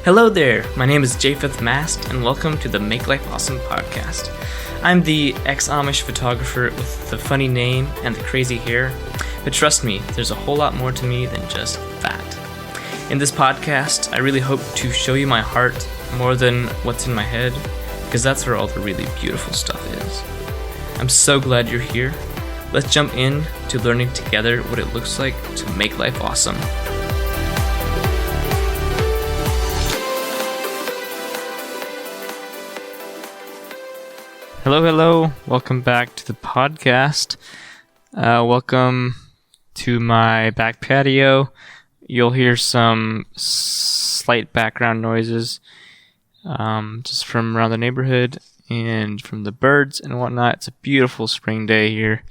Hello there, my name is Japheth Mast, and welcome to the Make Life Awesome podcast. I'm the Ex-Amish photographer with the funny name and the crazy hair, but trust me, there's a whole lot more to me than just that. In this podcast, I really hope to show you my heart more than what's in my head, because that's where all the really beautiful stuff is. I'm so glad you're here. Let's jump in to learning together what it looks like to make life awesome. Hello. Welcome back to the podcast. Welcome to my back patio. You'll hear some slight background noises just from around the neighborhood and from the birds and whatnot. It's a beautiful spring day here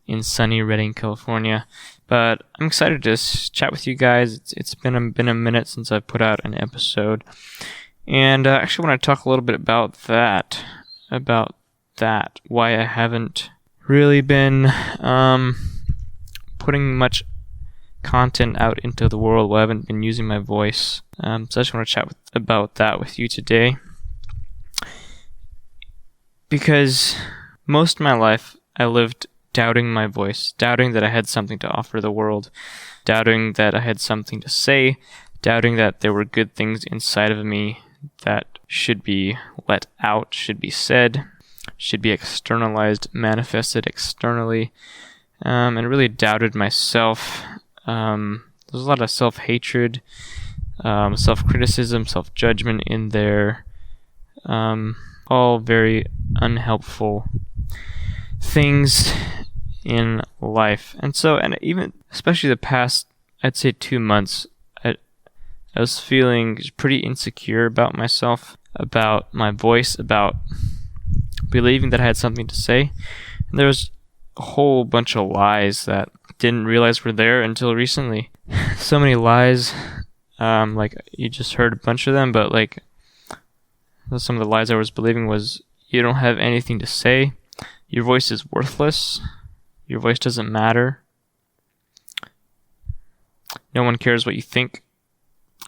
in sunny Redding, California. But I'm excited to chat with you guys. It's been a minute since I've put out an episode. And I actually want to talk a little bit about that. Why I haven't really been putting much content out into the world. Why I haven't been using my voice. So I just want to chat about that with you today. Because most of my life I lived doubting my voice, doubting that I had something to offer the world, doubting that I had something to say, doubting that there were good things inside of me that should be let out, should be said, should be externalized, manifested externally, and really doubted myself. There's a lot of self-hatred, self-criticism, self-judgment in there, all very unhelpful things in life. And even, especially the past, I'd say 2 months, I was feeling pretty insecure about myself, about my voice, about believing that I had something to say. And there was a whole bunch of lies that I didn't realize were there until recently. So many lies, like you just heard a bunch of them, but like some of the lies I was believing was, you don't have anything to say, your voice is worthless, your voice doesn't matter, no one cares what you think,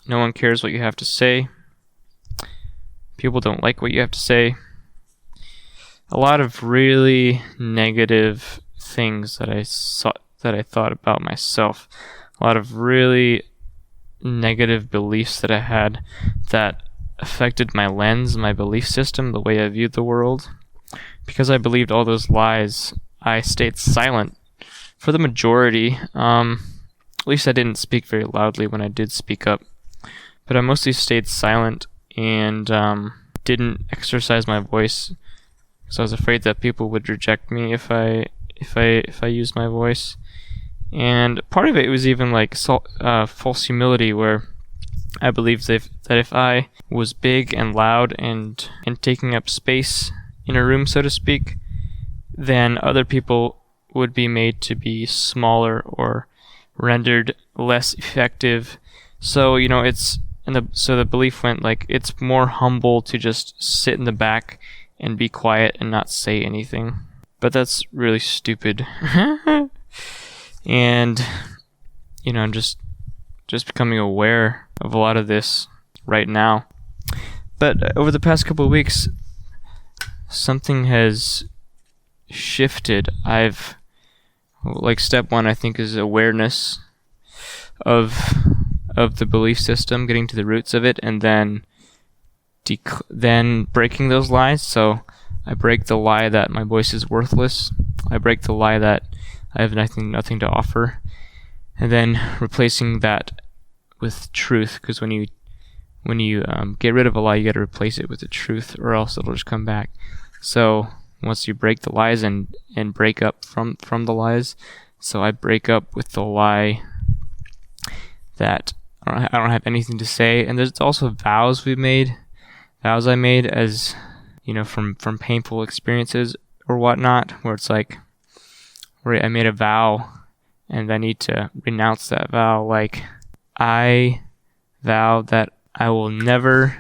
no one cares what you have to say, people don't like what you have to say. A lot of really negative things that I thought about myself. A lot of really negative beliefs that I had that affected my lens, my belief system, the way I viewed the world. Because I believed all those lies, I stayed silent for the majority. At least I didn't speak very loudly when I did speak up. But I mostly stayed silent and didn't exercise my voice. So I was afraid that people would reject me if I used my voice. And part of it was even like false humility, where I believed that if I was big and loud and taking up space in a room, so to speak, then other people would be made to be smaller or rendered less effective. So the belief went like, it's more humble to just sit in the back and be quiet and not say anything. But that's really stupid. And, I'm just becoming aware of a lot of this right now. But over the past couple of weeks, something has shifted. Step one, I think, is awareness of the belief system, getting to the roots of it, and then breaking those lies. So I break the lie that my voice is worthless. I break the lie that I have nothing to offer, and then replacing that with truth. Because when you get rid of a lie, you got to replace it with the truth, or else it'll just come back. So once you break the lies and break up from the lies, so I break up with the lie that I don't have anything to say. And there's also vows I made as, from painful experiences or whatnot, where it's like, where I made a vow and I need to renounce that vow. Like, I vow that I will never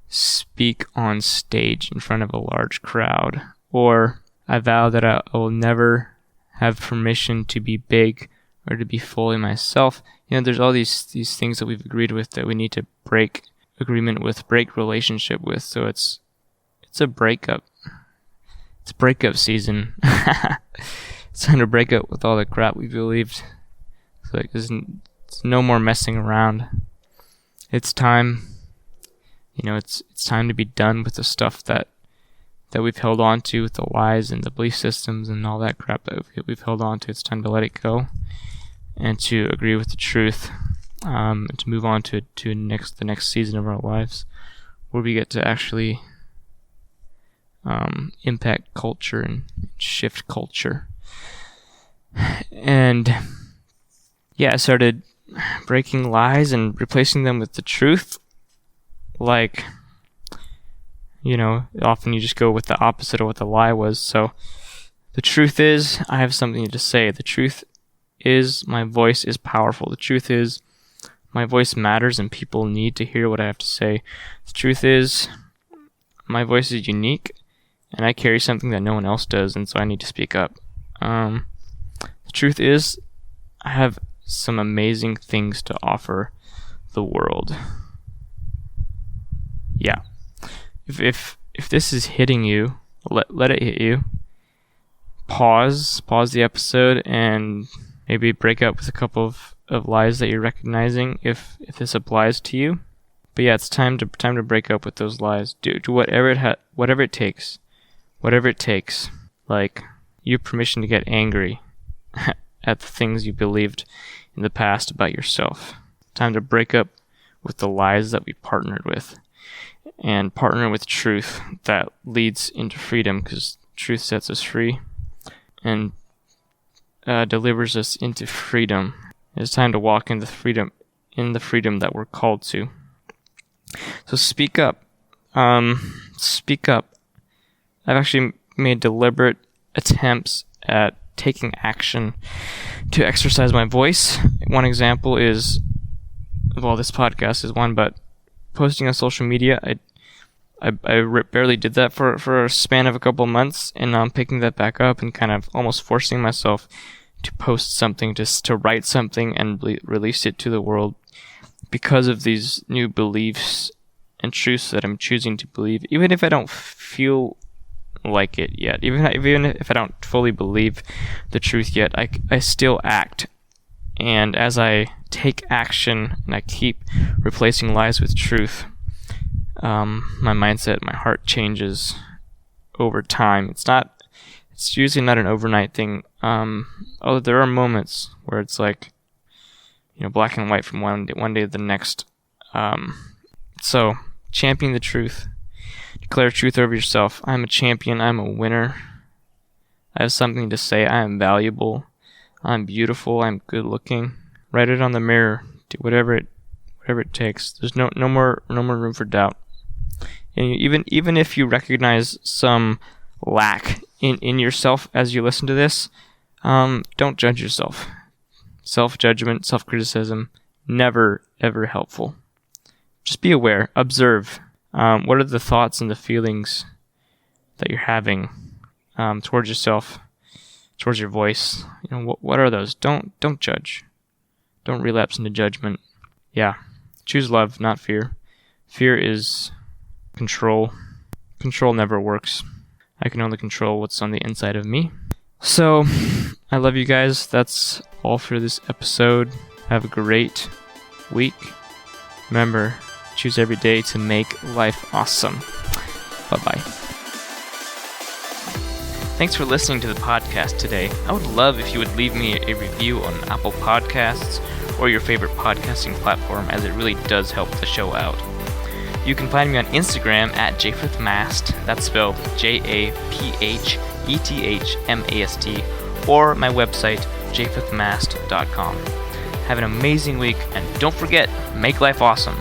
speak on stage in front of a large crowd, or I vow that I will never have permission to be big or to be fully myself. There's all these things that we've agreed with that we need to break agreement with, break relationship with. So it's a breakup. It's breakup season. It's time to break up with all the crap we believed. It's like there's no more messing around. It's time. It's time to be done with the stuff that we've held on to, with the lies and the belief systems and all that crap that we've held on to. It's time to let it go and to agree with the truth, and to move on to the next season of our lives, where we get to actually impact culture and shift culture. And yeah, I started breaking lies and replacing them with the truth. Like, often you just go with the opposite of what the lie was. So the truth is, I have something to say. The truth is, my voice is powerful. The truth is, my voice matters and people need to hear what I have to say. The truth is, my voice is unique and I carry something that no one else does, and so I need to speak up. The truth is, I have some amazing things to offer the world. Yeah. If this is hitting you, let it hit you. Pause the episode and maybe break up with a couple of lies that you're recognizing if this applies to you. But yeah, it's time to break up with those lies. Do whatever it takes. Whatever it takes. Like, you have permission to get angry at the things you believed in the past about yourself. Time to break up with the lies that we partnered with and partner with truth that leads into freedom, because truth sets us free and delivers us into freedom. It's time to walk in the freedom that we're called to. So speak up. Speak up. I've actually made deliberate attempts at taking action to exercise my voice. One example is, this podcast is one, but posting on social media. I barely did that for a span of a couple months, and now I'm picking that back up and kind of almost forcing myself to post something, to write something and release it to the world, because of these new beliefs and truths that I'm choosing to believe, even if I don't feel like it yet, even if I don't fully believe the truth yet, I still act. And as I take action and I keep replacing lies with truth, my mindset, my heart changes over time. It's usually not an overnight thing. Although there are moments where it's like, black and white from one day to the next. So champion the truth. Declare truth over yourself. I'm a champion. I'm a winner. I have something to say. I am valuable. I'm beautiful. I'm good looking. Write it on the mirror. Do whatever it takes. There's no more room for doubt. And even if you recognize some lack in yourself as you listen to this, don't judge yourself. Self-judgment, self-criticism, never ever helpful. Just be aware. Observe. What are the thoughts and the feelings that you're having towards yourself, towards your voice? What are those? Don't judge. Don't relapse into judgment. Yeah. Choose love, not fear. Fear is control. Control never works. I can only control what's on the inside of me. So, I love you guys. That's all for this episode. Have a great week. Remember, choose every day to make life awesome. Bye-bye. Thanks for listening to the podcast today. I would love if you would leave me a review on Apple Podcasts or your favorite podcasting platform, as it really does help the show out. You can find me on Instagram at Japheth Mast, that's spelled JAPHETHMAST, or my website, japhethmast.com. Have an amazing week, and don't forget, make life awesome.